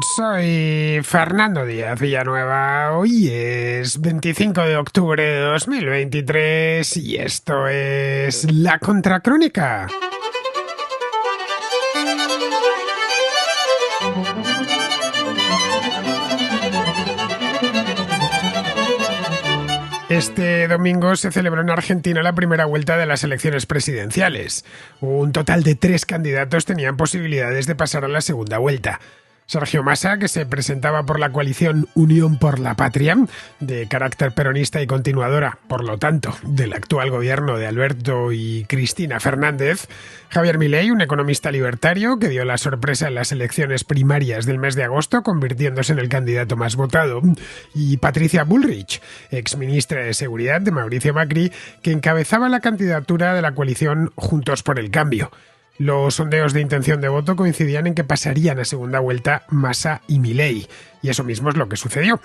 Soy Fernando Díaz Villanueva. Hoy es 25 de octubre de 2023 y esto es La Contracrónica. Este domingo se celebró en Argentina la primera vuelta de las elecciones presidenciales. Un total de 3 candidatos tenían posibilidades de pasar a la segunda vuelta. Sergio Massa, que se presentaba por la coalición Unión por la Patria, de carácter peronista y continuadora, por lo tanto, del actual gobierno de Alberto y Cristina Fernández. Javier Milei, un economista libertario que dio la sorpresa en las elecciones primarias del mes de agosto, convirtiéndose en el candidato más votado. Y Patricia Bullrich, exministra de Seguridad de Mauricio Macri, que encabezaba la candidatura de la coalición Juntos por el Cambio. Los sondeos de intención de voto coincidían en que pasarían a segunda vuelta Massa y Milei, y eso mismo es lo que sucedió.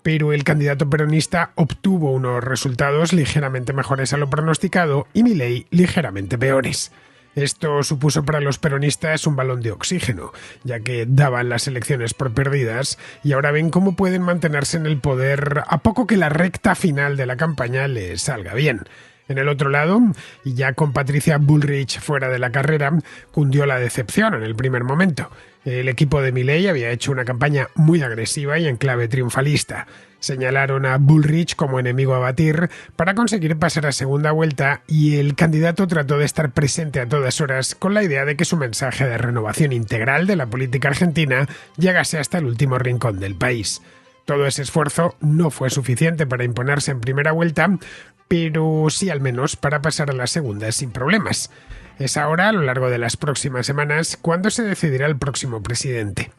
Pero el candidato peronista obtuvo unos resultados ligeramente mejores a lo pronosticado y Milei ligeramente peores. Esto supuso para los peronistas un balón de oxígeno, ya que daban las elecciones por perdidas y ahora ven cómo pueden mantenerse en el poder a poco que la recta final de la campaña les salga bien. En el otro lado, y ya con Patricia Bullrich fuera de la carrera, cundió la decepción en el primer momento. El equipo de Milei había hecho una campaña muy agresiva y en clave triunfalista. Señalaron a Bullrich como enemigo a batir para conseguir pasar a segunda vuelta y el candidato trató de estar presente a todas horas con la idea de que su mensaje de renovación integral de la política argentina llegase hasta el último rincón del país. Todo ese esfuerzo no fue suficiente para imponerse en primera vuelta, pero sí al menos para pasar a la segunda sin problemas. Es ahora, a lo largo de las próximas semanas, cuando se decidirá el próximo presidente.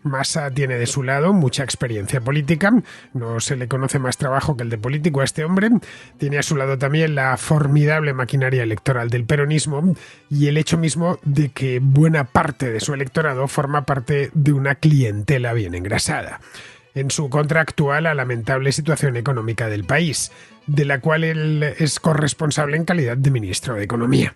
Massa tiene de su lado mucha experiencia política, no se le conoce más trabajo que el de político a este hombre, tiene a su lado también la formidable maquinaria electoral del peronismo y el hecho mismo de que buena parte de su electorado forma parte de una clientela bien engrasada. En su contra actúa la lamentable situación económica del país, de la cual él es corresponsable en calidad de ministro de Economía.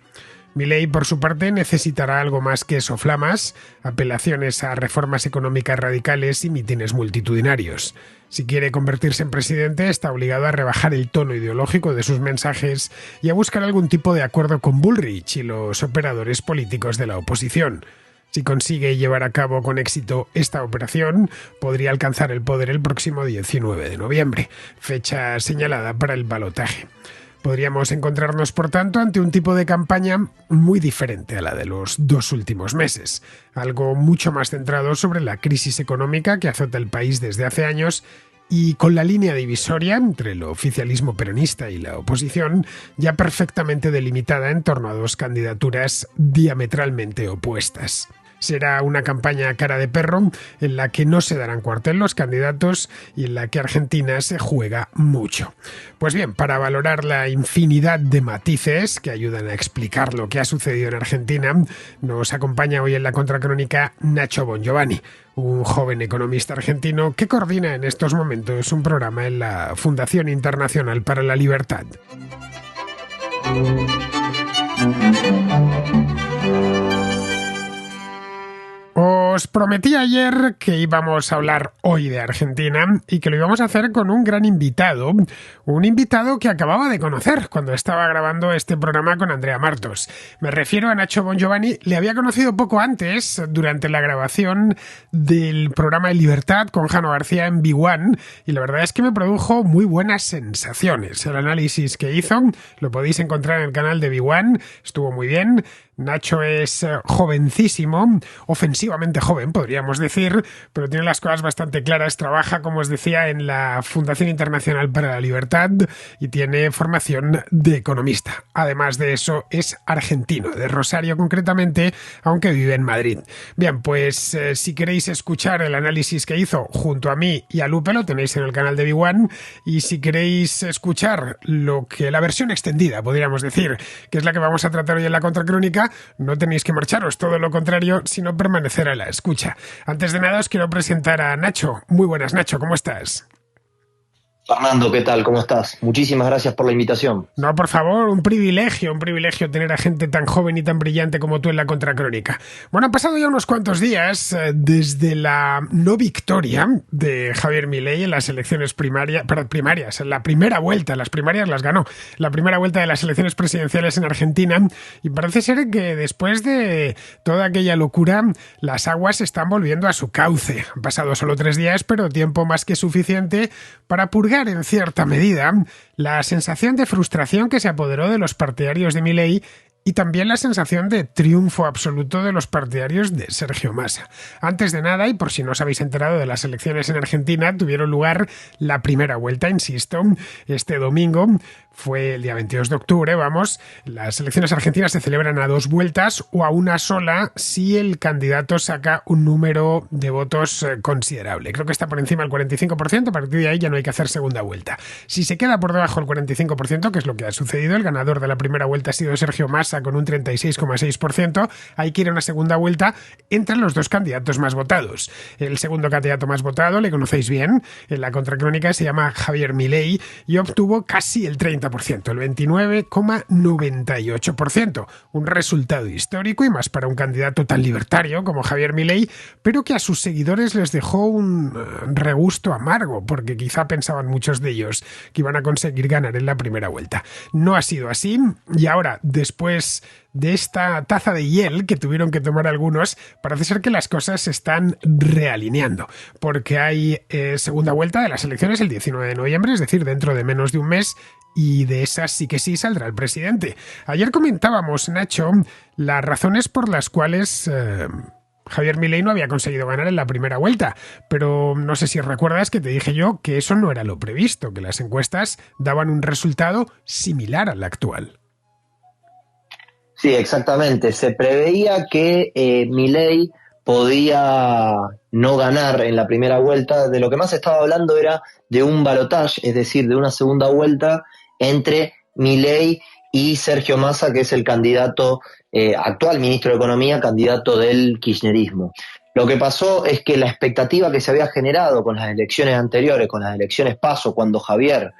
Milei, por su parte, necesitará algo más que soflamas, apelaciones a reformas económicas radicales y mítines multitudinarios. Si quiere convertirse en presidente, está obligado a rebajar el tono ideológico de sus mensajes y a buscar algún tipo de acuerdo con Bullrich y los operadores políticos de la oposición. Si consigue llevar a cabo con éxito esta operación, podría alcanzar el poder el próximo 19 de noviembre, fecha señalada para el balotaje. Podríamos encontrarnos, por tanto, ante un tipo de campaña muy diferente a la de los 2 últimos meses, algo mucho más centrado sobre la crisis económica que azota el país desde hace años y con la línea divisoria entre el oficialismo peronista y la oposición ya perfectamente delimitada en torno a 2 candidaturas diametralmente opuestas. Será una campaña a cara de perro en la que no se darán cuartel los candidatos y en la que Argentina se juega mucho. Pues bien, para valorar la infinidad de matices que ayudan a explicar lo que ha sucedido en Argentina, nos acompaña hoy en la Contracrónica Nacho Bongiovanni, un joven economista argentino que coordina en estos momentos un programa en la Fundación Internacional para la Libertad. Os prometí ayer que íbamos a hablar hoy de Argentina y que lo íbamos a hacer con un gran invitado, un invitado que acababa de conocer cuando estaba grabando este programa con Andrea Martos. Me refiero a Nacho Bongiovanni, le había conocido poco antes, durante la grabación del programa de Libertad con Jano García en B1, y la verdad es que me produjo muy buenas sensaciones. El análisis que hizo lo podéis encontrar en el canal de B1, estuvo muy bien. Nacho es jovencísimo, ofensivamente joven, podríamos decir, pero tiene las cosas bastante claras. Trabaja, como os decía, en la Fundación Internacional para la Libertad y tiene formación de economista. Además de eso, es argentino, de Rosario concretamente, aunque vive en Madrid. Bien, pues si queréis escuchar el análisis que hizo junto a mí y a Lupe, lo tenéis en el canal de B1, y si queréis escuchar la versión extendida, podríamos decir, que es la que vamos a tratar hoy en la Contracrónica, no tenéis que marcharos, todo lo contrario, sino permanecer a la escucha. Antes de nada os quiero presentar a Nacho. Muy buenas, Nacho, ¿cómo estás? Fernando, ¿qué tal? ¿Cómo estás? Muchísimas gracias por la invitación. No, por favor, un privilegio tener a gente tan joven y tan brillante como tú en la contracrónica. Bueno, han pasado ya unos cuantos días desde la no victoria de Javier Milei en las elecciones primarias, en la primera vuelta, las primarias las ganó, la primera vuelta de las elecciones presidenciales en Argentina, y parece ser que después de toda aquella locura, las aguas están volviendo a su cauce. Han pasado solo 3 días, pero tiempo más que suficiente para purgar en cierta medida la sensación de frustración que se apoderó de los partidarios de Milei y también la sensación de triunfo absoluto de los partidarios de Sergio Massa. Antes de nada, y por si no os habéis enterado de las elecciones en Argentina, tuvieron lugar la primera vuelta, insisto, este domingo. Fue el día 22 de octubre, vamos. Las elecciones argentinas se celebran a 2 vueltas o a una sola si el candidato saca un número de votos considerable. Creo que está por encima del 45%, a partir de ahí ya no hay que hacer segunda vuelta. Si se queda por debajo del 45%, que es lo que ha sucedido, el ganador de la primera vuelta ha sido Sergio Massa con un 36,6%, hay que ir a una segunda vuelta entre los dos candidatos más votados. El segundo candidato más votado, le conocéis bien, en la contracrónica, se llama Javier Milei y obtuvo casi el 30%, el 29,98%. Un resultado histórico y más para un candidato tan libertario como Javier Milei, pero que a sus seguidores les dejó un regusto amargo, porque quizá pensaban muchos de ellos que iban a conseguir ganar en la primera vuelta. No ha sido así, y ahora, después de esta taza de hiel que tuvieron que tomar algunos, parece ser que las cosas se están realineando, porque hay segunda vuelta de las elecciones el 19 de noviembre, es decir, dentro de menos de un mes, y de esas sí que sí saldrá el presidente. Ayer comentábamos, Nacho, las razones por las cuales Javier Milei no había conseguido ganar en la primera vuelta, pero no sé si recuerdas que te dije yo que eso no era lo previsto, que las encuestas daban un resultado similar al actual. Sí, exactamente. Se preveía que Milei podía no ganar en la primera vuelta. De lo que más se estaba hablando era de un balotaje, es decir, de una segunda vuelta entre Milei y Sergio Massa, que es el candidato actual ministro de Economía, candidato del kirchnerismo. Lo que pasó es que la expectativa que se había generado con las elecciones anteriores, con las elecciones PASO, cuando Javier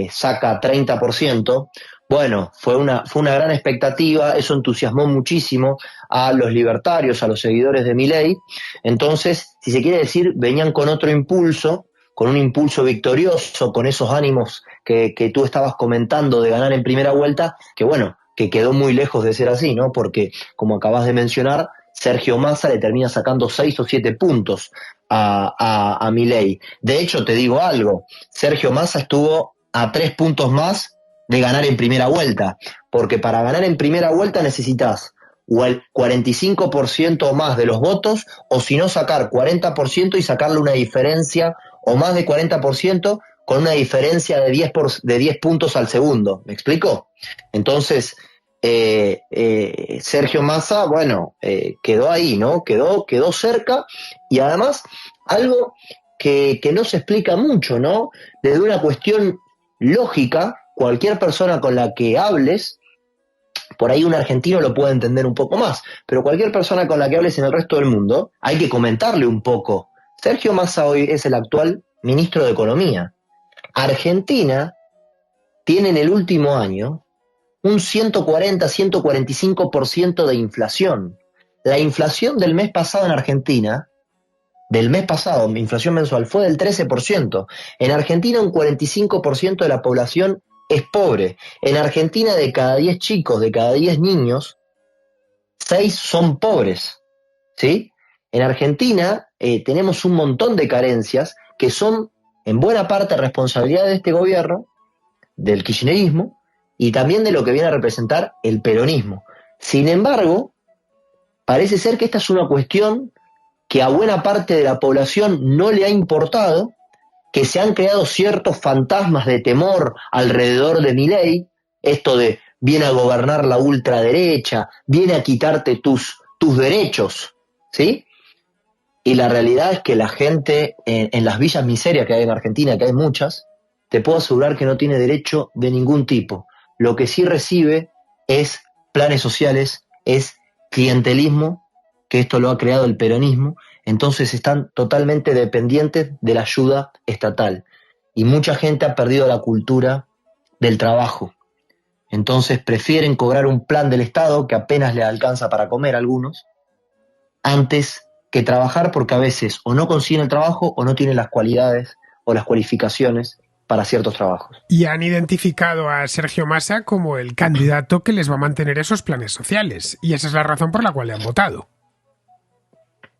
saca 30%, bueno, fue una gran expectativa, eso entusiasmó muchísimo a los libertarios, a los seguidores de Milei. Entonces, si se quiere decir, venían con otro impulso, con un impulso victorioso, con esos ánimos que tú estabas comentando de ganar en primera vuelta, que bueno, que quedó muy lejos de ser así, ¿no? Porque, como acabas de mencionar, Sergio Massa le termina sacando 6 o 7 puntos a Milei. De hecho, te digo algo, Sergio Massa estuvo a 3 puntos más de ganar en primera vuelta, porque para ganar en primera vuelta necesitas o el 45% o más de los votos, o si no sacar 40% y sacarle una diferencia, o más de 40% con una diferencia de 10 puntos al segundo. ¿Me explico? Entonces, Sergio Massa, bueno, quedó ahí, ¿no? Quedó cerca, y además algo que no se explica mucho, ¿no? Desde una cuestión lógica, cualquier persona con la que hables, por ahí un argentino lo puede entender un poco más, pero cualquier persona con la que hables en el resto del mundo, hay que comentarle un poco. Sergio Massa hoy es el actual ministro de Economía. Argentina tiene en el último año un 140-145% de inflación. La inflación del mes pasado en Argentina, del mes pasado, mi inflación mensual, fue del 13%. En Argentina un 45% de la población es pobre. En Argentina de cada 10 chicos, de cada 10 niños, 6 son pobres. ¿Sí? En Argentina tenemos un montón de carencias que son en buena parte responsabilidad de este gobierno, del kirchnerismo, y también de lo que viene a representar el peronismo. Sin embargo, parece ser que esta es una cuestión que a buena parte de la población no le ha importado, que se han creado ciertos fantasmas de temor alrededor de Milei, esto de viene a gobernar la ultraderecha, viene a quitarte tus derechos, ¿sí? Y la realidad es que la gente en las villas miserias que hay en Argentina, que hay muchas, te puedo asegurar que no tiene derecho de ningún tipo. Lo que sí recibe es planes sociales, es clientelismo, que esto lo ha creado el peronismo, entonces están totalmente dependientes de la ayuda estatal. y mucha gente ha perdido la cultura del trabajo. Entonces prefieren cobrar un plan del Estado que apenas le alcanza para comer a algunos, antes que trabajar, porque a veces o no consiguen el trabajo o no tienen las cualidades o las cualificaciones para ciertos trabajos. Y han identificado a Sergio Massa como el candidato que les va a mantener esos planes sociales. Y esa es la razón por la cual le han votado.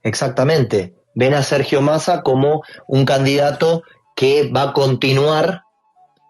Exactamente. Ven a Sergio Massa como un candidato que va a continuar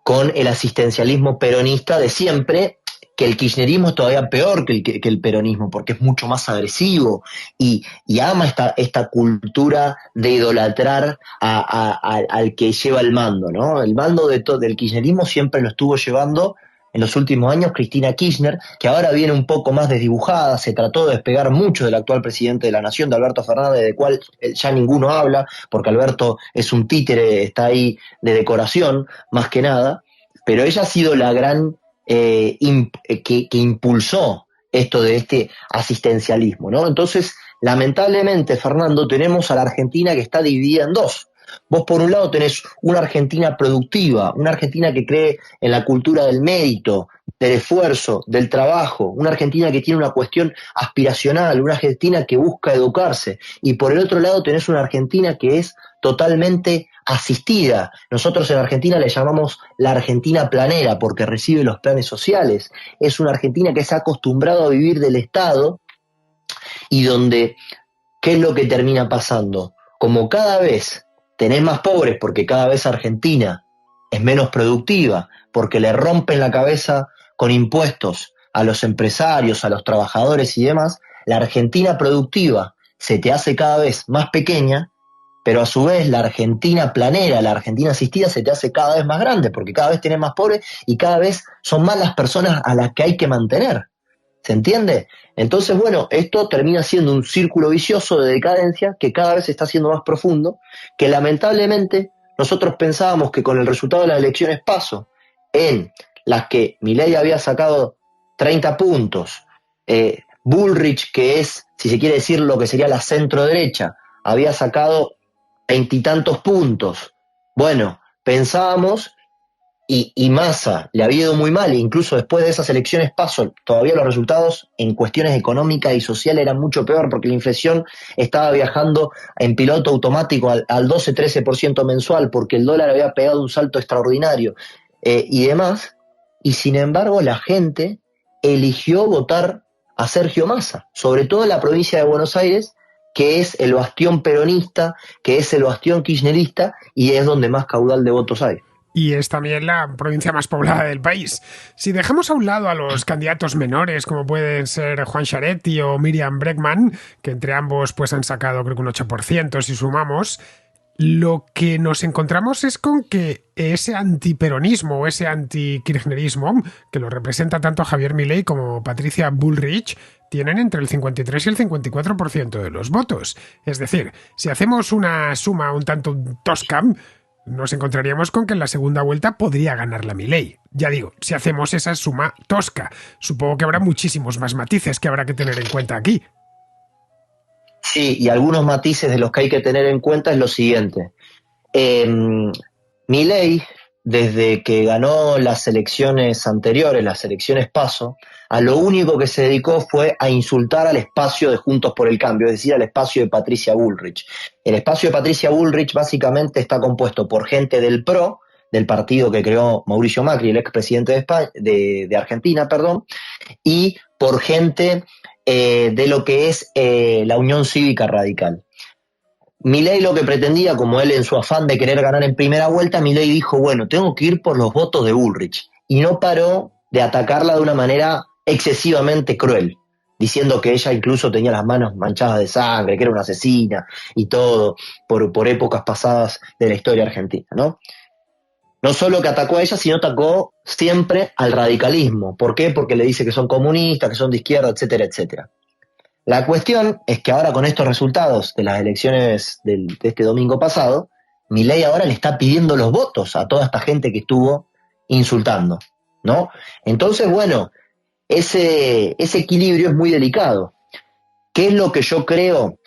con el asistencialismo peronista de siempre, que el kirchnerismo es todavía peor que el peronismo, porque es mucho más agresivo y ama esta cultura de idolatrar al que lleva el mando, ¿no? El mando del kirchnerismo siempre lo estuvo llevando en los últimos años Cristina Kirchner, que ahora viene un poco más desdibujada, se trató de despegar mucho del actual presidente de la Nación, de Alberto Fernández, del cual ya ninguno habla, porque Alberto es un títere, está ahí de decoración, más que nada, pero ella ha sido la gran que impulsó esto de este asistencialismo, ¿no? Entonces, lamentablemente, Fernando, tenemos a la Argentina que está dividida en dos. Vos por un lado tenés una Argentina productiva, una Argentina que cree en la cultura del mérito, del esfuerzo, del trabajo, una Argentina que tiene una cuestión aspiracional, una Argentina que busca educarse, y por el otro lado tenés una Argentina que es totalmente asistida. Nosotros en Argentina le llamamos la Argentina planera porque recibe los planes sociales. Es una Argentina que se ha acostumbrado a vivir del Estado y donde, ¿qué es lo que termina pasando? Como cada vez tenés más pobres porque cada vez Argentina es menos productiva, porque le rompen la cabeza con impuestos a los empresarios, a los trabajadores y demás, la Argentina productiva se te hace cada vez más pequeña, pero a su vez la Argentina planera, la Argentina asistida se te hace cada vez más grande, porque cada vez tenés más pobres y cada vez son más las personas a las que hay que mantener. ¿Se entiende? Entonces, bueno, esto termina siendo un círculo vicioso de decadencia que cada vez está siendo más profundo, que lamentablemente nosotros pensábamos que con el resultado de las elecciones PASO, en las que Milei había sacado 30 puntos, Bullrich, que es, si se quiere decir, lo que sería la centro derecha, había sacado 20 y tantos puntos. Bueno, pensábamos y Massa le había ido muy mal, e incluso después de esas elecciones PASO, todavía los resultados en cuestiones económicas y sociales eran mucho peor porque la inflación estaba viajando en piloto automático al 12-13% mensual porque el dólar había pegado un salto extraordinario y demás, y sin embargo la gente eligió votar a Sergio Massa, sobre todo en la provincia de Buenos Aires, que es el bastión peronista, que es el bastión kirchnerista y es donde más caudal de votos hay. Y es también la provincia más poblada del país. Si dejamos a un lado a los candidatos menores, como pueden ser Juan Sciaretti o Miriam Bregman, que entre ambos pues han sacado creo que un 8% si sumamos, lo que nos encontramos es con que ese antiperonismo o ese antikirchnerismo, que lo representa tanto Javier Milei como Patricia Bullrich, tienen entre el 53 y el 54% de los votos. Es decir, si hacemos una suma un tanto tosca, nos encontraríamos con que en la segunda vuelta podría ganar la Milei. Ya digo, si hacemos esa suma tosca, supongo que habrá muchísimos más matices que habrá que tener en cuenta aquí. Sí, y algunos matices de los que hay que tener en cuenta es lo siguiente. Milei, desde que ganó las elecciones anteriores, las elecciones PASO, a lo único que se dedicó fue a insultar al espacio de Juntos por el Cambio, es decir, al espacio de Patricia Bullrich. El espacio de Patricia Bullrich básicamente está compuesto por gente del PRO, del partido que creó Mauricio Macri, el expresidente de España, de Argentina, perdón, y por gente de lo que es la Unión Cívica Radical. Milei lo que pretendía, como él en su afán de querer ganar en primera vuelta, Milei dijo, bueno, tengo que ir por los votos de Bullrich. Y no paró de atacarla de una manera excesivamente cruel, diciendo que ella incluso tenía las manos manchadas de sangre, que era una asesina y todo, por épocas pasadas de la historia argentina, ¿no? No solo que atacó a ella, sino atacó siempre al radicalismo. ¿Por qué? Porque le dice que son comunistas, que son de izquierda, etcétera, etcétera. La cuestión es que ahora con estos resultados de las elecciones de este domingo pasado, Milei ahora le está pidiendo los votos a toda esta gente que estuvo insultando, ¿no? Entonces, bueno, ese equilibrio es muy delicado. ¿Qué es lo que yo creo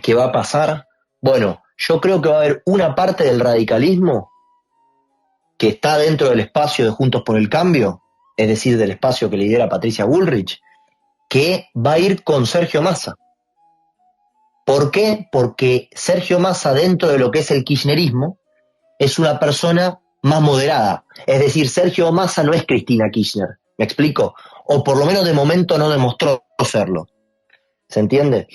que va a pasar? Bueno, yo creo que va a haber una parte del radicalismo que está dentro del espacio de Juntos por el Cambio, es decir, del espacio que lidera Patricia Bullrich, que va a ir con Sergio Massa. ¿Por qué? Porque Sergio Massa, dentro de lo que es el kirchnerismo, es una persona más moderada. Es decir, Sergio Massa no es Cristina Kirchner, ¿me explico? O por lo menos de momento no demostró serlo. ¿Se entiende?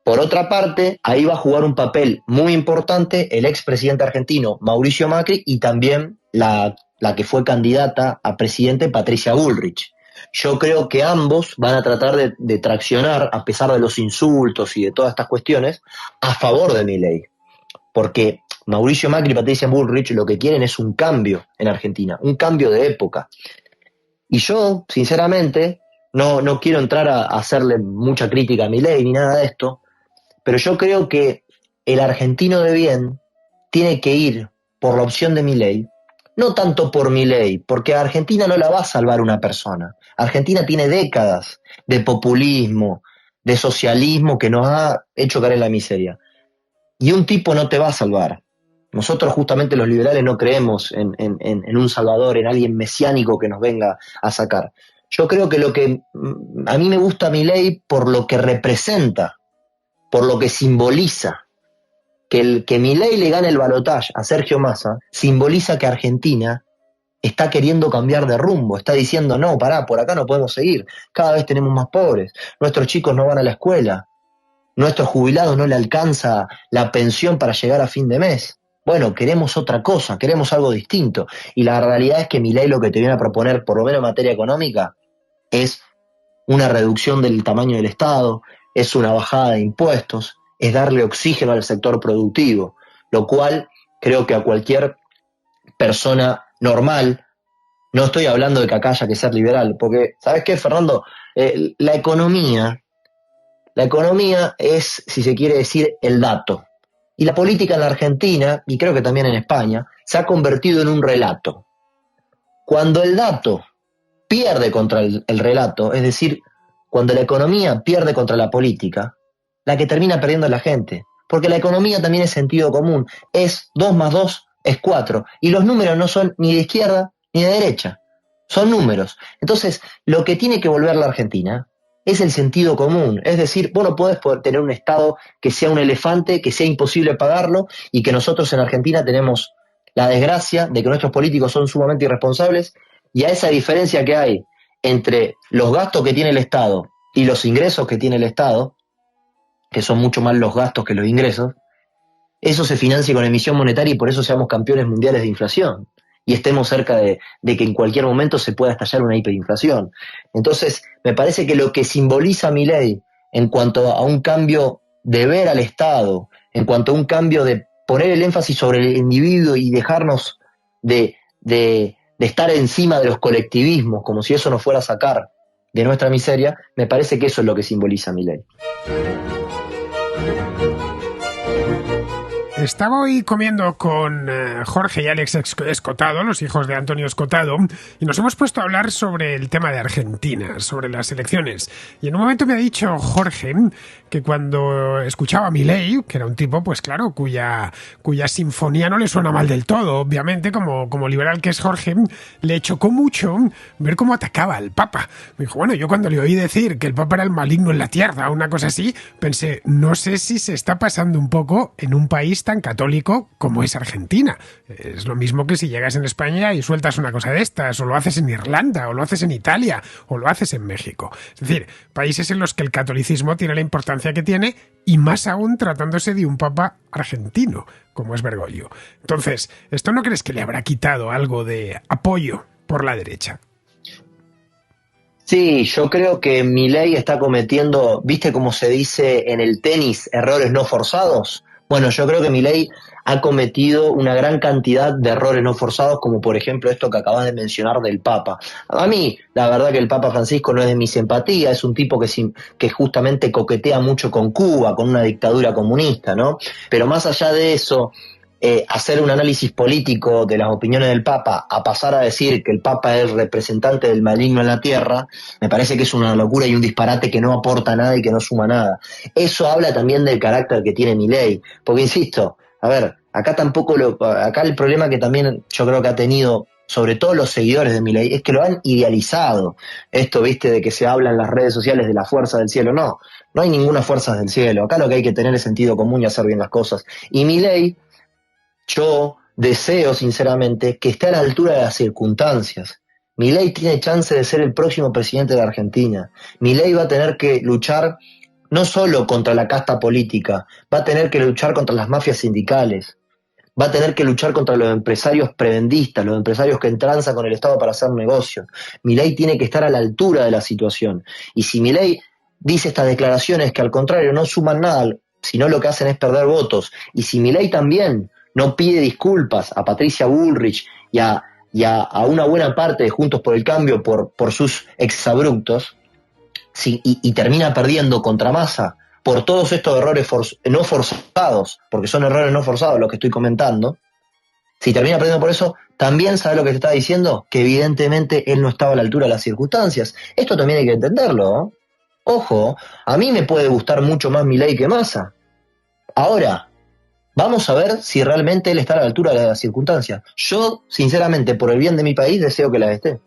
Por otra parte, ahí va a jugar un papel muy importante el expresidente argentino Mauricio Macri y también la que fue candidata a presidente Patricia Bullrich. Yo creo que ambos van a tratar de traccionar, a pesar de los insultos y de todas estas cuestiones, a favor de Milei. Porque Mauricio Macri y Patricia Bullrich lo que quieren es un cambio en Argentina, un cambio de época. Y yo, sinceramente, no quiero entrar a hacerle mucha crítica a Milei ni nada de esto, pero yo creo que el argentino de bien tiene que ir por la opción de Milei, no tanto por Milei, porque a Argentina no la va a salvar una persona. Argentina tiene décadas de populismo, de socialismo que nos ha hecho caer en la miseria. Y un tipo no te va a salvar. Nosotros justamente los liberales no creemos en un salvador, en alguien mesiánico que nos venga a sacar. Yo creo que lo que a mí me gusta Milei por lo que representa, por lo que simboliza. Que Milei le gane el balotaje a Sergio Massa simboliza que Argentina está queriendo cambiar de rumbo, está diciendo, no, pará, por acá no podemos seguir, cada vez tenemos más pobres, nuestros chicos no van a la escuela, nuestros jubilados no le alcanza la pensión para llegar a fin de mes. Bueno, queremos otra cosa, queremos algo distinto. Y la realidad es que Milei lo que te viene a proponer, por lo menos en materia económica, es una reducción del tamaño del Estado, es una bajada de impuestos, es darle oxígeno al sector productivo, lo cual creo que a cualquier persona normal, no estoy hablando de que acá haya que ser liberal, porque, ¿sabes qué, Fernando? La economía es, si se quiere decir, el dato. Y la política en la Argentina, y creo que también en España, se ha convertido en un relato. Cuando el dato pierde contra el relato, es decir, cuando la economía pierde contra la política, la que termina perdiendo es la gente. Porque la economía también es sentido común. Es 2 más 2 es 4. Y los números no son ni de izquierda ni de derecha. Son números. Entonces, lo que tiene que volver la Argentina es el sentido común. Es decir, vos no podés tener un Estado que sea un elefante, que sea imposible pagarlo, y que nosotros en Argentina tenemos la desgracia de que nuestros políticos son sumamente irresponsables, y a esa diferencia que hay entre los gastos que tiene el Estado y los ingresos que tiene el Estado, que son mucho más los gastos que los ingresos, eso se financia con emisión monetaria y por eso seamos campeones mundiales de inflación y estemos cerca de que en cualquier momento se pueda estallar una hiperinflación. Entonces, me parece que lo que simboliza Milei en cuanto a un cambio de ver al Estado, en cuanto a un cambio de poner el énfasis sobre el individuo y dejarnos de estar encima de los colectivismos, como si eso nos fuera a sacar de nuestra miseria, me parece que eso es lo que simboliza Milei. Estaba hoy comiendo con Jorge y Alex Escotado, los hijos de Antonio Escotado, y nos hemos puesto a hablar sobre el tema de Argentina, sobre las elecciones. Y en un momento me ha dicho Jorge que cuando escuchaba a Milei, que era un tipo, pues claro, cuya sinfonía no le suena mal del todo, obviamente, como liberal que es Jorge, le chocó mucho ver cómo atacaba al Papa. Me dijo, bueno, yo cuando le oí decir que el Papa era el maligno en la tierra, una cosa así, pensé, no sé si se está pasando un poco en un país tan católico como es Argentina. Es lo mismo que si llegas en España y sueltas una cosa de estas, o lo haces en Irlanda, o lo haces en Italia, o lo haces en México. Es decir, países en los que el catolicismo tiene la importancia que tiene, y más aún tratándose de un papa argentino, como es Bergoglio. Entonces, ¿esto no crees que le habrá quitado algo de apoyo por la derecha? Sí, yo creo que Milei está cometiendo, ¿viste cómo se dice en el tenis, errores no forzados? Bueno, yo creo que Milei ha cometido una gran cantidad de errores no forzados, como por ejemplo esto que acabas de mencionar del Papa. A mí, la verdad que el Papa Francisco no es de mi simpatía, es un tipo que justamente coquetea mucho con Cuba, con una dictadura comunista, ¿no? Pero más allá de eso, hacer un análisis político de las opiniones del Papa a pasar a decir que el Papa es el representante del maligno en la tierra, me parece que es una locura y un disparate que no aporta nada y que no suma nada. Eso habla también del carácter que tiene Milei, porque insisto, a ver, Acá acá el problema que también yo creo que ha tenido, sobre todo los seguidores de Milei, es que lo han idealizado. Esto, viste, de que se habla en las redes sociales de la fuerza del cielo. No, no hay ninguna fuerza del cielo. Acá lo que hay que tener es sentido común y hacer bien las cosas. Y Milei, yo deseo sinceramente que esté a la altura de las circunstancias. Milei tiene chance de ser el próximo presidente de Argentina. Milei va a tener que luchar no solo contra la casta política, va a tener que luchar contra las mafias sindicales, va a tener que luchar contra los empresarios prebendistas, los empresarios que entranzan con el Estado para hacer negocios. Milei tiene que estar a la altura de la situación. Y si Milei dice estas declaraciones que al contrario no suman nada, sino lo que hacen es perder votos, y si Milei también no pide disculpas a Patricia Bullrich y a una buena parte de Juntos por el Cambio por sus exabruptos, y termina perdiendo contra Massa por todos estos errores no forzados, porque son errores no forzados los que estoy comentando, si termina perdiendo por eso, también sabe lo que te está diciendo, que evidentemente él no estaba a la altura de las circunstancias. Esto también hay que entenderlo, ¿no? Ojo, a mí me puede gustar mucho más Milei que Massa. Ahora, vamos a ver si realmente él está a la altura de las circunstancias. Yo, sinceramente, por el bien de mi país, deseo que la esté.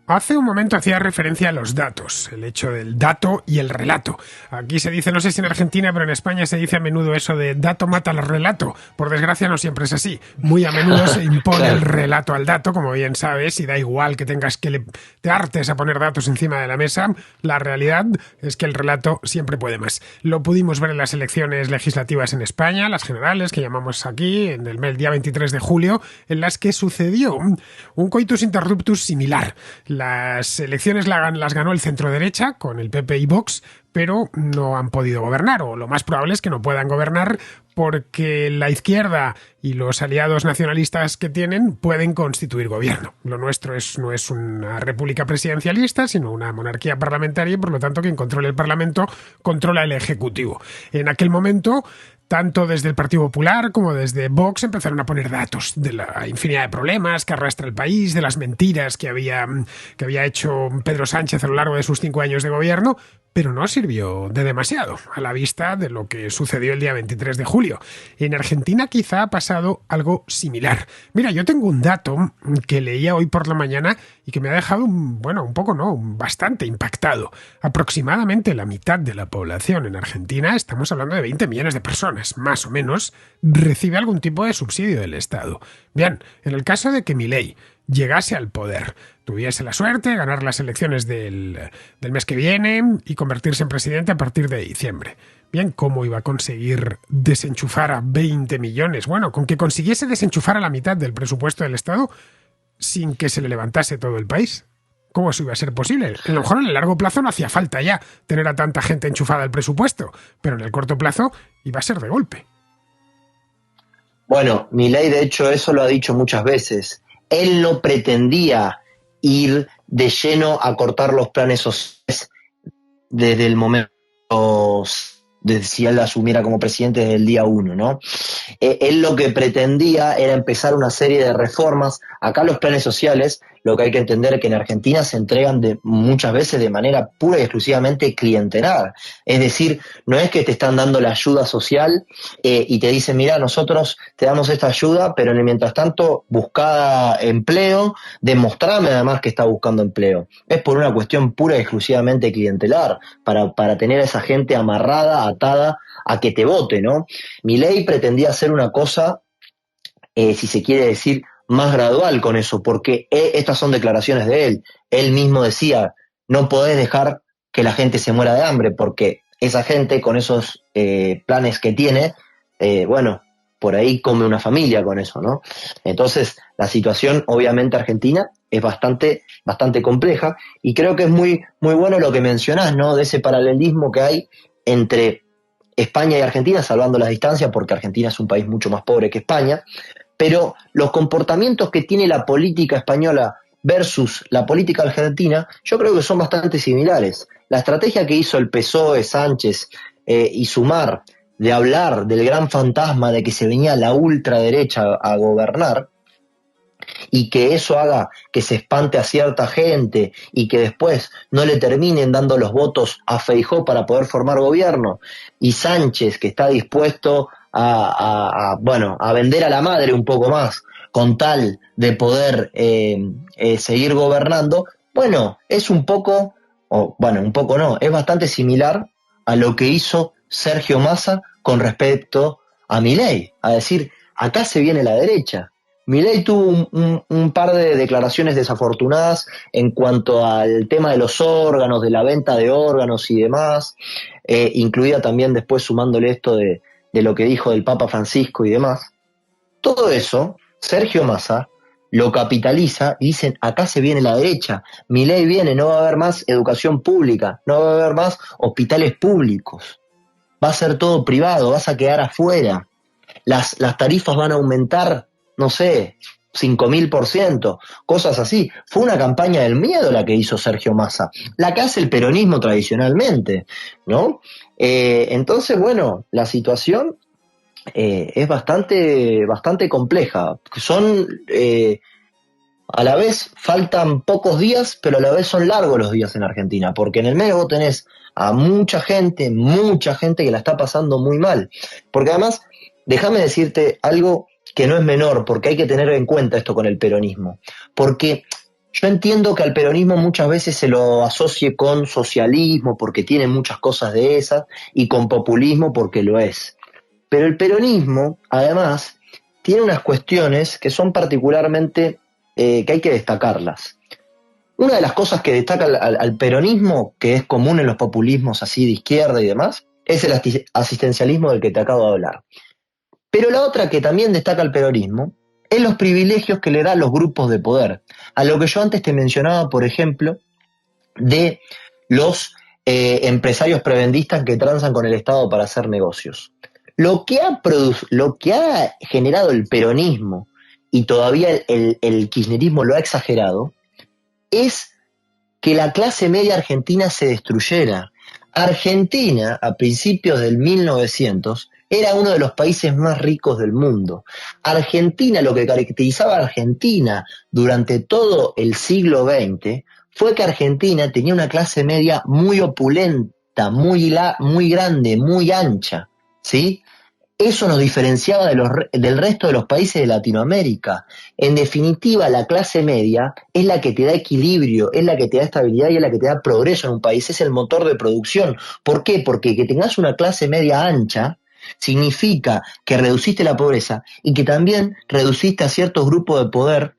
Hace un momento hacía referencia a los datos, el hecho del dato y el relato. Aquí se dice, no sé si en Argentina, pero en España se dice a menudo eso de dato mata al relato. Por desgracia no siempre es así. Muy a menudo se impone el relato al dato, como bien sabes, y da igual que tengas que te hartes a poner datos encima de la mesa. La realidad es que el relato siempre puede más. Lo pudimos ver en las elecciones legislativas en España, las generales que llamamos aquí, en el día 23 de julio, en las que sucedió un coitus interruptus similar. Las elecciones las ganó el centro-derecha con el PP y Vox, pero no han podido gobernar, o lo más probable es que no puedan gobernar porque la izquierda y los aliados nacionalistas que tienen pueden constituir gobierno. Lo nuestro no es una república presidencialista, sino una monarquía parlamentaria y, por lo tanto, quien controla el Parlamento controla el Ejecutivo. En aquel momento, tanto desde el Partido Popular como desde Vox empezaron a poner datos de la infinidad de problemas que arrastra el país, de las mentiras que había hecho Pedro Sánchez a lo largo de sus 5 años de gobierno, pero no sirvió de demasiado a la vista de lo que sucedió el día 23 de julio. En Argentina quizá ha pasado algo similar. Mira, yo tengo un dato que leía hoy por la mañana y que me ha dejado bastante impactado. Aproximadamente la mitad de la población en Argentina, estamos hablando de 20 millones de personas, más o menos, recibe algún tipo de subsidio del Estado. Bien, en el caso de que Milei llegase al poder, tuviese la suerte de ganar las elecciones del mes que viene y convertirse en presidente a partir de diciembre. Bien, ¿cómo iba a conseguir desenchufar a 20 millones? Bueno, con que consiguiese desenchufar a la mitad del presupuesto del Estado sin que se le levantase todo el país. ¿Cómo eso iba a ser posible? A lo mejor en el largo plazo no hacía falta ya tener a tanta gente enchufada al presupuesto, pero en el corto plazo iba a ser de golpe. Bueno, Milei de hecho eso lo ha dicho muchas veces. Él no pretendía ir de lleno a cortar los planes sociales desde el momento, desde si él asumiera como presidente desde el día 1, ¿no? Él lo que pretendía era empezar una serie de reformas. Acá los planes sociales, lo que hay que entender es que en Argentina se entregan muchas veces de manera pura y exclusivamente clientelar. Es decir, no es que te están dando la ayuda social y te dicen, mira, nosotros te damos esta ayuda, pero mientras tanto busca empleo, demostrame además que está buscando empleo. Es por una cuestión pura y exclusivamente clientelar, para tener a esa gente amarrada, atada a que te vote, ¿no? Milei pretendía hacer una cosa, si se quiere decir, más gradual con eso, porque estas son declaraciones de él. Él mismo decía, no podés dejar que la gente se muera de hambre, porque esa gente con esos planes que tiene, por ahí come una familia con eso, ¿no? Entonces, la situación, obviamente, argentina es bastante compleja, y creo que es muy, muy bueno lo que mencionás, ¿no? De ese paralelismo que hay entre España y Argentina, salvando las distancias, porque Argentina es un país mucho más pobre que España, pero los comportamientos que tiene la política española versus la política argentina, yo creo que son bastante similares. La estrategia que hizo el PSOE, Sánchez y Sumar, de hablar del gran fantasma de que se venía la ultraderecha a gobernar, y que eso haga que se espante a cierta gente y que después no le terminen dando los votos a Feijóo para poder formar gobierno, y Sánchez, que está dispuesto bueno, a vender a la madre un poco más con tal de poder seguir gobernando, bueno, es un poco, o bueno, un poco no, es bastante similar a lo que hizo Sergio Massa con respecto a Milei, a decir, acá se viene la derecha. Milei tuvo un par de declaraciones desafortunadas en cuanto al tema de los órganos, de la venta de órganos y demás, incluida también después sumándole esto de lo que dijo del Papa Francisco y demás. Todo eso, Sergio Massa lo capitaliza y dicen, acá se viene la derecha, Milei viene, no va a haber más educación pública, no va a haber más hospitales públicos, va a ser todo privado, vas a quedar afuera, las tarifas van a aumentar, no sé, 5000%, cosas así. Fue una campaña del miedo la que hizo Sergio Massa, la que hace el peronismo tradicionalmente, ¿no? Entonces, bueno, la situación es bastante compleja. Son, a la vez, faltan pocos días, pero a la vez son largos los días en Argentina, porque en el medio vos tenés a mucha gente que la está pasando muy mal. Porque además, déjame decirte algo que no es menor, porque hay que tener en cuenta esto con el peronismo. Porque yo entiendo que al peronismo muchas veces se lo asocie con socialismo, porque tiene muchas cosas de esas, y con populismo, porque lo es. Pero el peronismo, además, tiene unas cuestiones que son particularmente, que hay que destacarlas. Una de las cosas que destaca al peronismo, que es común en los populismos así de izquierda y demás, es el asistencialismo del que te acabo de hablar. Pero la otra que también destaca el peronismo es los privilegios que le da a los grupos de poder. A lo que yo antes te mencionaba, por ejemplo, de los empresarios prebentistas que transan con el Estado para hacer negocios. Lo que ha generado el peronismo, y todavía el kirchnerismo lo ha exagerado, es que la clase media argentina se destruyera. Argentina, a principios del 1900, era uno de los países más ricos del mundo. Argentina, lo que caracterizaba a Argentina durante todo el siglo XX, fue que Argentina tenía una clase media muy opulenta, muy grande, muy ancha, ¿sí? Eso nos diferenciaba del resto de los países de Latinoamérica. En definitiva, la clase media es la que te da equilibrio, es la que te da estabilidad y es la que te da progreso en un país, es el motor de producción. ¿Por qué? Porque que tengas una clase media ancha significa que reduciste la pobreza y que también reduciste a ciertos grupos de poder,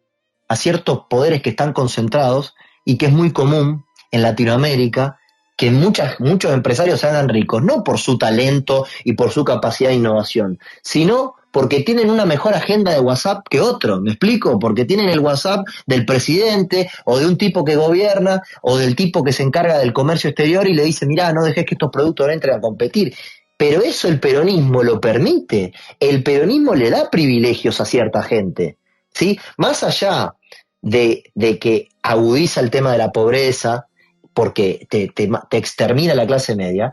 a ciertos poderes que están concentrados y que es muy común en Latinoamérica que muchos empresarios se hagan ricos, no por su talento y por su capacidad de innovación, sino porque tienen una mejor agenda de WhatsApp que otro, ¿me explico? Porque tienen el WhatsApp del presidente o de un tipo que gobierna o del tipo que se encarga del comercio exterior y le dice, mirá, no dejes que estos productos entren a competir. Pero eso el peronismo lo permite, el peronismo le da privilegios a cierta gente, ¿sí? Más allá de que agudiza el tema de la pobreza, porque te extermina la clase media,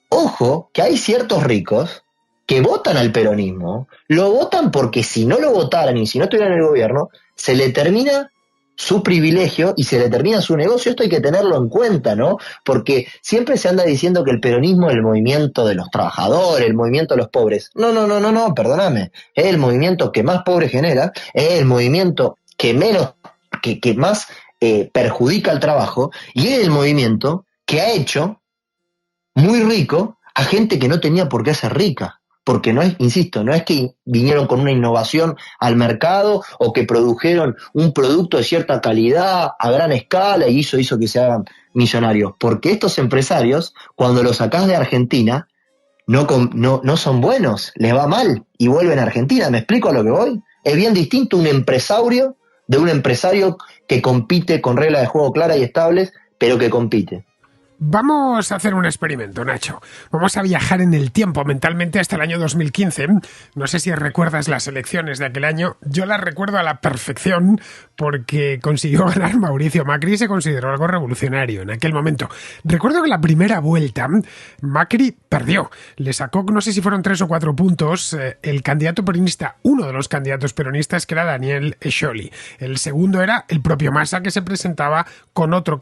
ojo que hay ciertos ricos que votan al peronismo, lo votan porque si no lo votaran y si no estuvieran en el gobierno, se le termina su privilegio y se le termina su negocio. Esto hay que tenerlo en cuenta, ¿no? Porque siempre se anda diciendo que el peronismo es el movimiento de los trabajadores, el movimiento de los pobres. No, perdóname. Es el movimiento que más pobres genera, es el movimiento que más perjudica al trabajo y es el movimiento que ha hecho muy rico a gente que no tenía por qué ser rica. Porque no es, insisto, no es que vinieron con una innovación al mercado o que produjeron un producto de cierta calidad a gran escala y eso hizo que se hagan millonarios. Porque estos empresarios, cuando los sacás de Argentina, no son buenos, les va mal y vuelven a Argentina. ¿Me explico a lo que voy? Es bien distinto un empresario de un empresario que compite con reglas de juego claras y estables, pero que compite. Vamos a hacer un experimento, Nacho. Vamos a viajar en el tiempo mentalmente hasta el año 2015. No sé si recuerdas las elecciones de aquel año. Yo las recuerdo a la perfección porque consiguió ganar Mauricio Macri y se consideró algo revolucionario en aquel momento. Recuerdo que la primera vuelta Macri perdió. Le sacó, no sé si fueron 3 o 4 puntos, el candidato peronista, uno de los candidatos peronistas, que era Daniel Scioli. El segundo era el propio Massa, que se presentaba con otro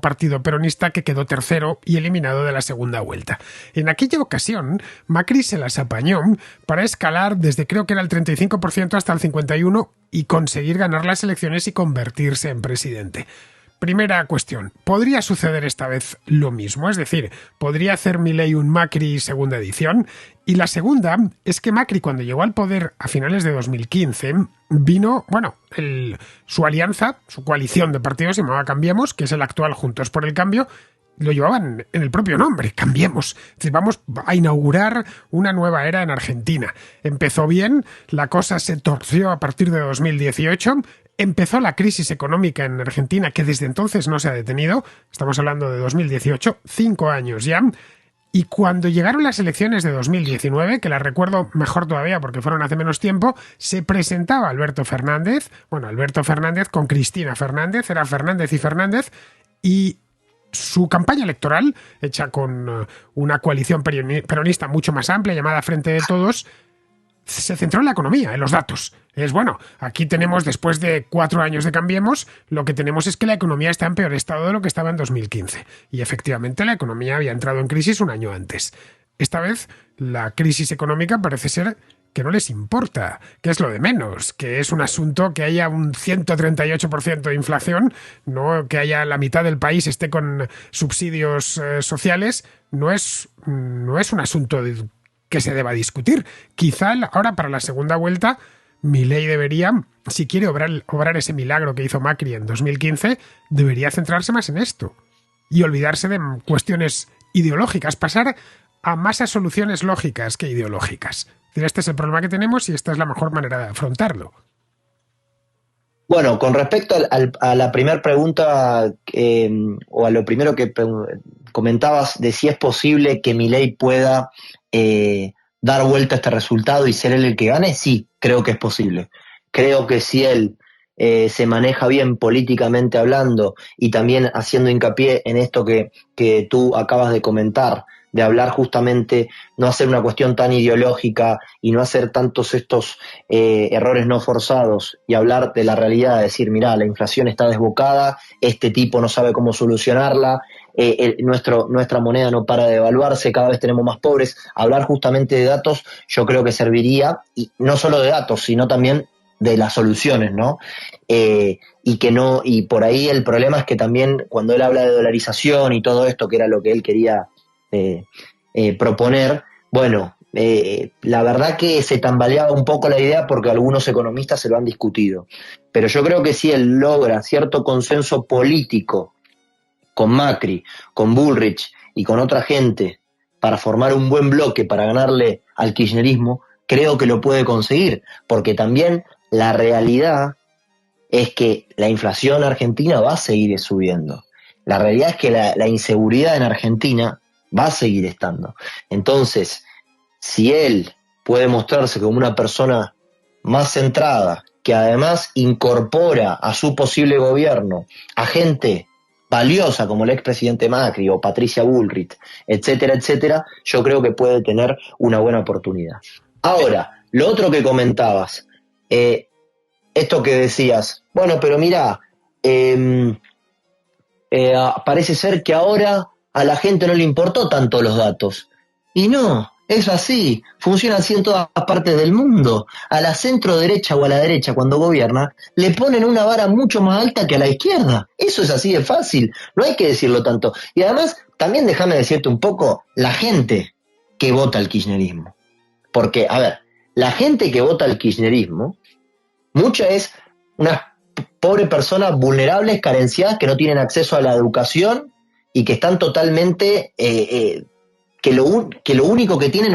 partido peronista que quedó tercero y eliminado de la segunda vuelta. En aquella ocasión, Macri se las apañó para escalar desde creo que era el 35% hasta el 51% y conseguir ganar las elecciones y convertirse en presidente. Primera cuestión, ¿podría suceder esta vez lo mismo? Es decir, ¿podría hacer Milei un Macri segunda edición? Y la segunda es que Macri, cuando llegó al poder a finales de 2015, vino, su alianza, su coalición de partidos se llamaba Cambiemos, que es el actual Juntos por el Cambio, lo llevaban en el propio nombre, Cambiemos. Es decir, vamos a inaugurar una nueva era en Argentina. Empezó bien, la cosa se torció a partir de 2018, empezó la crisis económica en Argentina, que desde entonces no se ha detenido, estamos hablando de 2018, 5 años ya, y cuando llegaron las elecciones de 2019, que las recuerdo mejor todavía porque fueron hace menos tiempo, se presentaba Alberto Fernández con Cristina Fernández, era Fernández y Fernández, y su campaña electoral, hecha con una coalición peronista mucho más amplia llamada Frente de Todos, se centró en la economía, en los datos. Aquí tenemos, después de 4 años de Cambiemos, lo que tenemos es que la economía está en peor estado de lo que estaba en 2015. Y efectivamente la economía había entrado en crisis un año antes. Esta vez la crisis económica parece ser que no les importa, que es lo de menos, que es un asunto que haya un 138% de inflación, no que haya la mitad del país esté con subsidios sociales, no es un asunto que se deba discutir. Quizá ahora para la segunda vuelta Milei debería, si quiere obrar ese milagro que hizo Macri en 2015, debería centrarse más en esto y olvidarse de cuestiones ideológicas, pasar a más a soluciones lógicas que ideológicas. Este es el problema que tenemos y esta es la mejor manera de afrontarlo. Bueno, con respecto a la primera pregunta o a lo primero que comentabas de si es posible que Milei pueda dar vuelta a este resultado y ser él el que gane, sí, creo que es posible. Creo que si él se maneja bien políticamente hablando y también haciendo hincapié en esto que tú acabas de comentar, de hablar justamente, no hacer una cuestión tan ideológica y no hacer tantos estos errores no forzados y hablar de la realidad, de decir, mirá, la inflación está desbocada, este tipo no sabe cómo solucionarla, nuestra moneda no para de devaluarse, cada vez tenemos más pobres. Hablar justamente de datos yo creo que serviría, y no solo de datos, sino también de las soluciones, ¿no? Y por ahí el problema es que también cuando él habla de dolarización y todo esto, que era lo que él quería proponer, bueno, la verdad que se tambaleaba un poco la idea porque algunos economistas se lo han discutido, pero yo creo que si él logra cierto consenso político con Macri, con Bullrich y con otra gente para formar un buen bloque para ganarle al kirchnerismo, creo que lo puede conseguir, porque también la realidad es que la inflación argentina va a seguir subiendo. La realidad es que la inseguridad en Argentina va a seguir estando. Entonces, si él puede mostrarse como una persona más centrada, que además incorpora a su posible gobierno a gente valiosa como el expresidente Macri o Patricia Bullrich, etcétera, etcétera, yo creo que puede tener una buena oportunidad. Ahora, lo otro que comentabas, esto que decías, bueno, pero mirá, parece ser que ahora a la gente no le importó tanto los datos. Y no, es así, funciona así en todas partes del mundo. A la centro derecha o a la derecha cuando gobierna, le ponen una vara mucho más alta que a la izquierda. Eso es así de fácil, no hay que decirlo tanto. Y además, también déjame decirte un poco, la gente que vota al kirchnerismo. Porque, a ver, la gente que vota al kirchnerismo, mucha es unas pobres personas vulnerables, carenciadas, que no tienen acceso a la educación y que están totalmente, que lo único que tienen,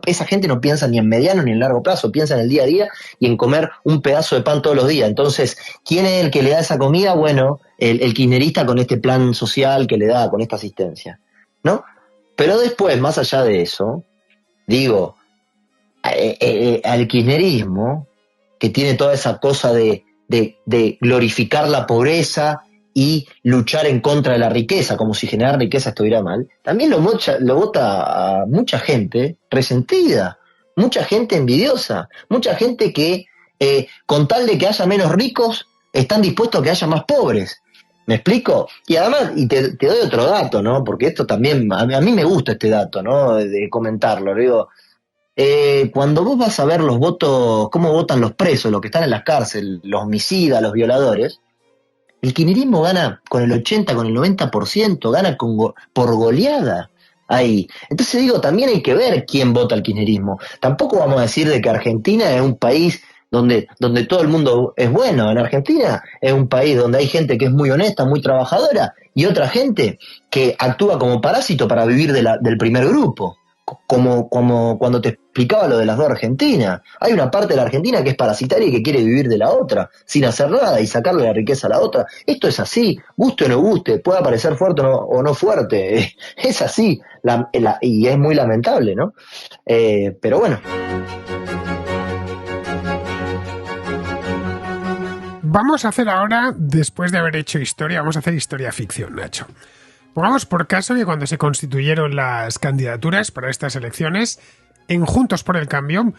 esa gente no piensa ni en mediano ni en largo plazo, piensa en el día a día y en comer un pedazo de pan todos los días. Entonces, ¿quién es el que le da esa comida? Bueno, el kirchnerista con este plan social que le da, con esta asistencia, ¿no? Pero después, más allá de eso, digo, al kirchnerismo, que tiene toda esa cosa de glorificar la pobreza y luchar en contra de la riqueza, como si generar riqueza estuviera mal, también lo vota a mucha gente resentida, mucha gente envidiosa, mucha gente que con tal de que haya menos ricos, están dispuestos a que haya más pobres. ¿Me explico? Y además, y te doy otro dato, ¿no? Porque esto también, a mí me gusta este dato, ¿no? De comentarlo. Digo, cuando vos vas a ver los votos, cómo votan los presos, los que están en las cárceles, los homicidas, los violadores, el kirchnerismo gana con el 80, con el 90%, gana por goleada ahí. Entonces digo, también hay que ver quién vota al kirchnerismo. Tampoco vamos a decir de que Argentina es un país donde todo el mundo es bueno. En Argentina es un país donde hay gente que es muy honesta, muy trabajadora, y otra gente que actúa como parásito para vivir del primer grupo. Como cuando te explicaba lo de las dos Argentinas. Hay una parte de la Argentina que es parasitaria y que quiere vivir de la otra, sin hacer nada y sacarle la riqueza a la otra. Esto es así, guste o no guste, pueda parecer fuerte o no fuerte, es así, y es muy lamentable, ¿no? Pero bueno. Vamos a hacer ahora, después de haber hecho historia, vamos a hacer historia-ficción, Nacho. Pongamos por caso que cuando se constituyeron las candidaturas para estas elecciones, en Juntos por el Cambio,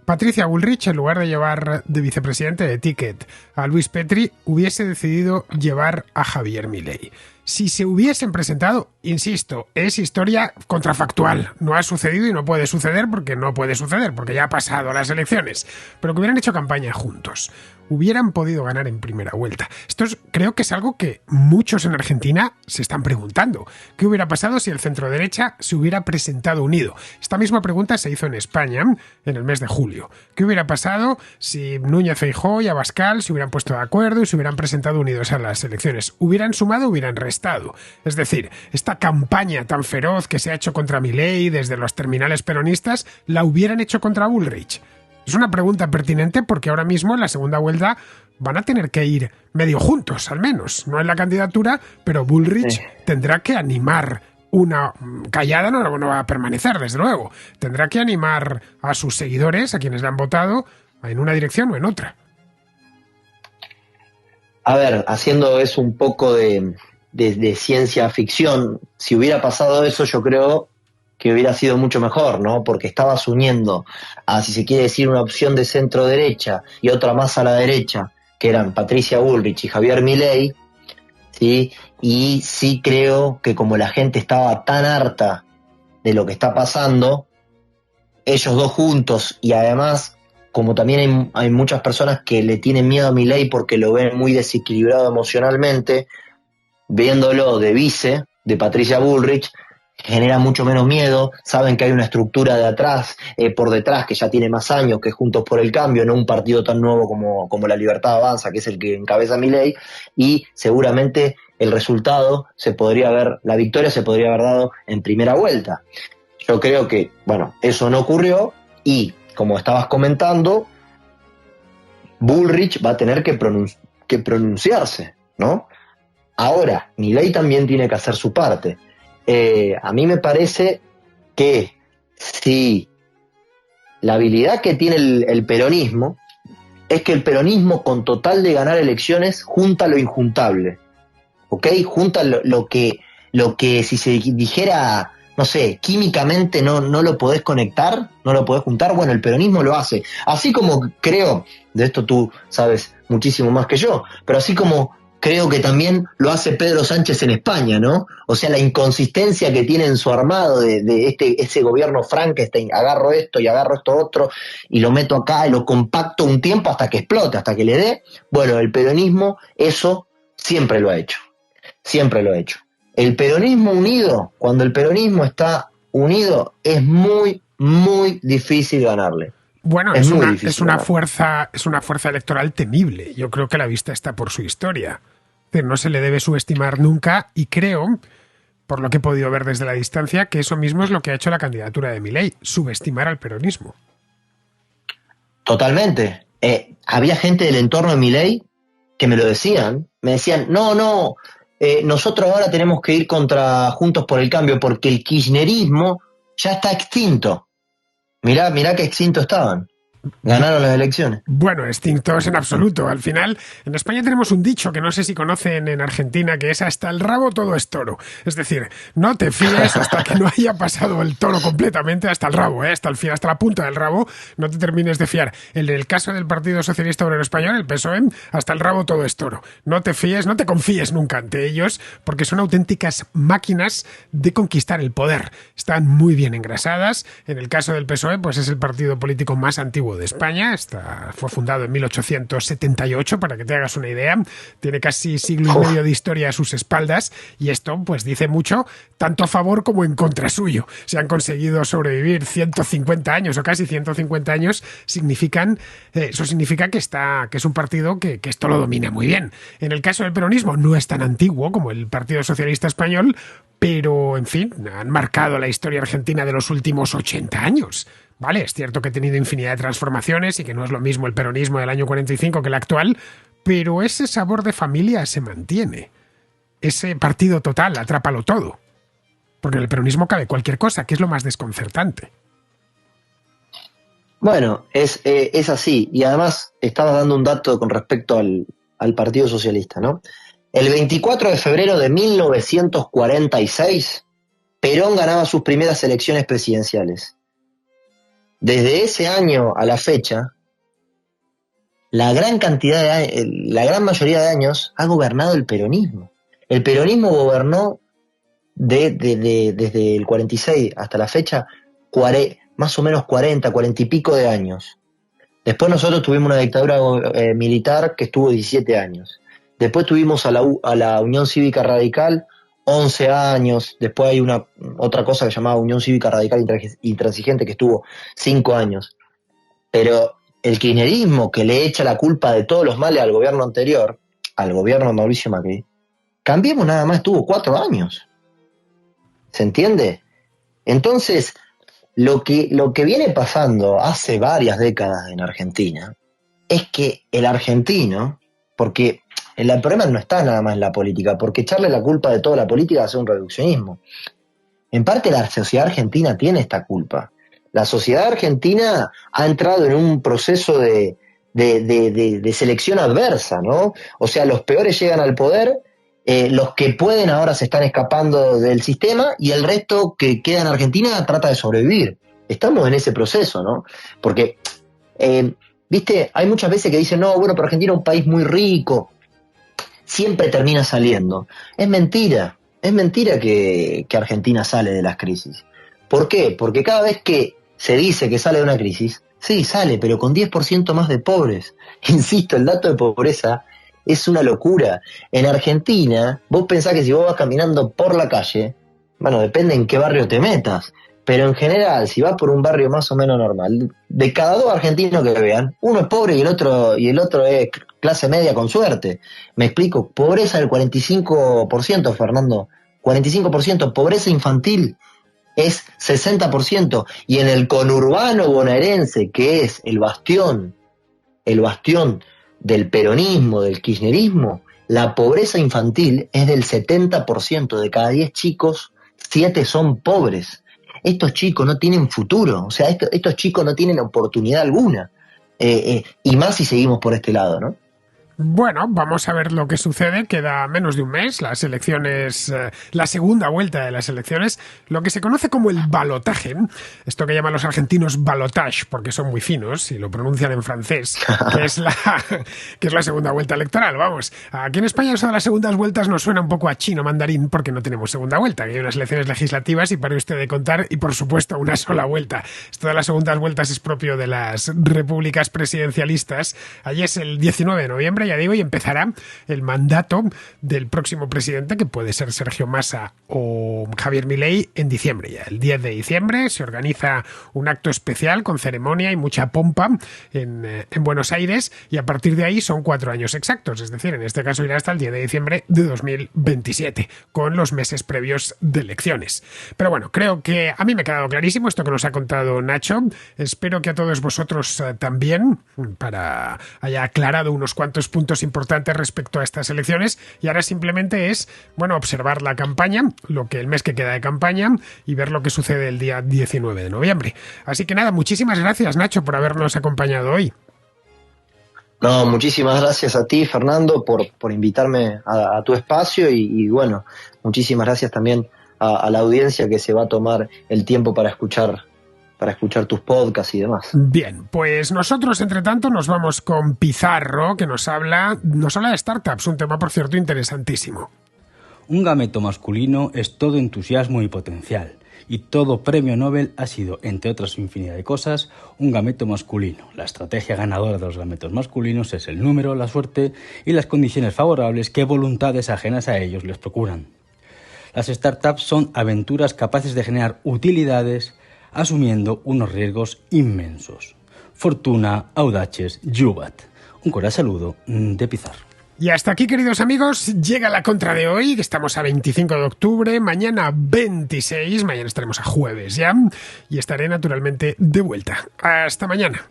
Patricia Bullrich, en lugar de llevar de vicepresidente de ticket a Luis Petri, hubiese decidido llevar a Javier Milei. Si se hubiesen presentado, insisto, es historia contrafactual. No ha sucedido y no puede suceder porque no puede suceder, porque ya ha pasado las elecciones. Pero que hubieran hecho campaña juntos, hubieran podido ganar en primera vuelta. Creo que es algo que muchos en Argentina se están preguntando. ¿Qué hubiera pasado si el centro-derecha se hubiera presentado unido? Esta misma pregunta se hizo en España en el mes de julio. ¿Qué hubiera pasado si Núñez Feijóo y Abascal se hubieran puesto de acuerdo y se hubieran presentado unidos a las elecciones? ¿Hubieran sumado o hubieran restado? Es decir, esta campaña tan feroz que se ha hecho contra Milei desde los terminales peronistas, ¿la hubieran hecho contra Bullrich? Es una pregunta pertinente porque ahora mismo en la segunda vuelta van a tener que ir medio juntos, al menos. No en la candidatura, pero Bullrich tendrá que animar. Una callada no va a permanecer, desde luego. Tendrá que animar a sus seguidores, a quienes le han votado, en una dirección o en otra. A ver, haciendo eso un poco de ciencia ficción, si hubiera pasado eso, yo creo que hubiera sido mucho mejor, ¿no? Porque estabas uniendo a, si se quiere decir, una opción de centro derecha y otra más a la derecha, que eran Patricia Bullrich y Javier Milei, ¿sí? Y sí creo que como la gente estaba tan harta de lo que está pasando, ellos dos juntos, y además, como también hay muchas personas que le tienen miedo a Milei porque lo ven muy desequilibrado emocionalmente, viéndolo de vice de Patricia Bullrich, genera mucho menos miedo. Saben que hay una estructura de atrás, por detrás, que ya tiene más años que Juntos por el Cambio, no un partido tan nuevo como La Libertad Avanza, que es el que encabeza Milei, y seguramente el resultado la victoria se podría haber dado en primera vuelta. Yo creo que, bueno, eso no ocurrió, y como estabas comentando, Bullrich va a tener que pronunciarse, ¿no? Ahora, Milei también tiene que hacer su parte. A mí me parece que si la habilidad que tiene el peronismo es que el peronismo, con total de ganar elecciones, junta lo injuntable, ¿ok? Junta lo que si se dijera, no sé, químicamente no lo podés conectar, no lo podés juntar. Bueno, el peronismo lo hace. Así como creo, de esto tú sabes muchísimo más que yo, pero así como creo que también lo hace Pedro Sánchez en España, ¿no? O sea, la inconsistencia que tiene en su armado de ese gobierno Frankenstein, agarro esto y agarro esto otro y lo meto acá y lo compacto un tiempo hasta que explote, hasta que le dé. Bueno, el peronismo eso siempre lo ha hecho, siempre lo ha hecho. El peronismo unido, cuando el peronismo está unido, es muy, muy difícil ganarle. Bueno, es una fuerza electoral temible. Yo creo que la vista está por su historia. Pero no se le debe subestimar nunca, y creo, por lo que he podido ver desde la distancia, que eso mismo es lo que ha hecho la candidatura de Milei, subestimar al peronismo. Totalmente. Había gente del entorno de Milei que me decían, no, nosotros ahora tenemos que ir contra Juntos por el Cambio porque el kirchnerismo ya está extinto. Mirá qué extinto estaban. Ganaron las elecciones. Bueno, extintos en absoluto. Al final, en España tenemos un dicho que no sé si conocen en Argentina, que es hasta el rabo todo es toro. Es decir, no te fíes hasta que no haya pasado el toro completamente hasta el rabo, hasta el fin, hasta la punta del rabo, no te termines de fiar. En el caso del Partido Socialista Obrero Español, el PSOE, hasta el rabo todo es toro. No te fíes, no te confíes nunca ante ellos, porque son auténticas máquinas de conquistar el poder. Están muy bien engrasadas. En el caso del PSOE, pues es el partido político más antiguo de España. Fue fundado en 1878, para que te hagas una idea. Tiene casi siglo y medio de historia a sus espaldas, y esto pues dice mucho, tanto a favor como en contra suyo. Si han conseguido sobrevivir 150 años o casi 150 años, eso significa que es un partido que esto lo domina muy bien. En el caso del peronismo no es tan antiguo como el Partido Socialista Español, pero, en fin, han marcado la historia argentina de los últimos 80 años. Vale, es cierto que ha tenido infinidad de transformaciones y que no es lo mismo el peronismo del año 45 que el actual, pero ese sabor de familia se mantiene. Ese partido total, atrápalo todo. Porque en el peronismo cabe cualquier cosa, que es lo más desconcertante. Bueno, es así. Y además estabas dando un dato con respecto al Partido Socialista, ¿no? El 24 de febrero de 1946, Perón ganaba sus primeras elecciones presidenciales. Desde ese año a la fecha, la gran mayoría de años ha gobernado el peronismo. El peronismo gobernó desde el 46 hasta la fecha más o menos 40 y pico de años. Después nosotros tuvimos una dictadura militar que estuvo 17 años. Después tuvimos a la Unión Cívica Radical 11 años. Después hay otra cosa que se llamaba Unión Cívica Radical Intransigente que estuvo 5 años. Pero el kirchnerismo, que le echa la culpa de todos los males al gobierno anterior, al gobierno de Mauricio Macri, Cambiemos nada más estuvo 4 años. ¿Se entiende? Entonces, lo que viene pasando hace varias décadas en Argentina es que el argentino, porque el problema no está nada más en la política, porque echarle la culpa de toda la política hace un reduccionismo. En parte la sociedad argentina tiene esta culpa. La sociedad argentina ha entrado en un proceso de selección adversa, ¿no? O sea, los peores llegan al poder, los que pueden ahora se están escapando del sistema y el resto que queda en Argentina trata de sobrevivir. Estamos en ese proceso, ¿no? Porque, viste, hay muchas veces que dicen, no, bueno, pero Argentina es un país muy rico, siempre termina saliendo. Es mentira que Argentina sale de las crisis. ¿Por qué? Porque cada vez que se dice que sale de una crisis, sí, sale, pero con 10% más de pobres. Insisto, el dato de pobreza es una locura. En Argentina, vos pensás que si vos vas caminando por la calle, bueno, depende en qué barrio te metas, pero en general, si vas por un barrio más o menos normal, de cada 2 argentinos que vean, uno es pobre y el otro es clase media con suerte. Me explico, pobreza del 45%, Fernando, 45%, pobreza infantil es 60%, y en el conurbano bonaerense, que es el bastión del peronismo, del kirchnerismo, la pobreza infantil es del 70%, de cada 10 chicos, 7 son pobres. Estos chicos no tienen futuro, o sea, estos chicos no tienen oportunidad alguna, y más si seguimos por este lado, ¿no? Bueno, vamos a ver lo que sucede. Queda menos de un mes, las elecciones, la segunda vuelta de las elecciones, lo que se conoce como el balotaje, esto que llaman los argentinos balotage, porque son muy finos y lo pronuncian en francés, que es la segunda vuelta electoral, vamos. Aquí en España eso de las segundas vueltas nos suena un poco a chino mandarín, porque no tenemos segunda vuelta, que hay unas elecciones legislativas y pare usted de contar, y por supuesto una sola vuelta. Esto de las segundas vueltas es propio de las repúblicas presidencialistas. Allí es el 19 de noviembre, ya digo, y empezará el mandato del próximo presidente, que puede ser Sergio Massa o Javier Milei, en diciembre ya. El 10 de diciembre se organiza un acto especial con ceremonia y mucha pompa en Buenos Aires, y a partir de ahí son 4 años exactos, es decir, en este caso irá hasta el 10 de diciembre de 2027, con los meses previos de elecciones. Pero bueno, creo que a mí me ha quedado clarísimo esto que nos ha contado Nacho. Espero que a todos vosotros también, para haya aclarado unos cuantos puntos puntos importantes respecto a estas elecciones y ahora simplemente es, bueno, observar la campaña, el mes que queda de campaña y ver lo que sucede el día 19 de noviembre. Así que nada, muchísimas gracias, Nacho, por habernos acompañado hoy. No, muchísimas gracias a ti, Fernando, por invitarme a tu espacio y bueno, muchísimas gracias también a la audiencia que se va a tomar el tiempo para escuchar tus podcasts y demás. Bien, pues nosotros, entre tanto, nos vamos con Pizarro, que nos habla de startups, un tema, por cierto, interesantísimo. Un gameto masculino es todo entusiasmo y potencial. Y todo premio Nobel ha sido, entre otras infinidad de cosas, un gameto masculino. La estrategia ganadora de los gametos masculinos es el número, la suerte y las condiciones favorables que voluntades ajenas a ellos les procuran. Las startups son aventuras capaces de generar utilidades asumiendo unos riesgos inmensos. Fortuna, audaces, juvat. Un cordial saludo de Pizarro. Y hasta aquí, queridos amigos, llega la contra de hoy, que estamos a 25 de octubre, mañana 26, mañana estaremos a jueves ya, y estaré naturalmente de vuelta. Hasta mañana.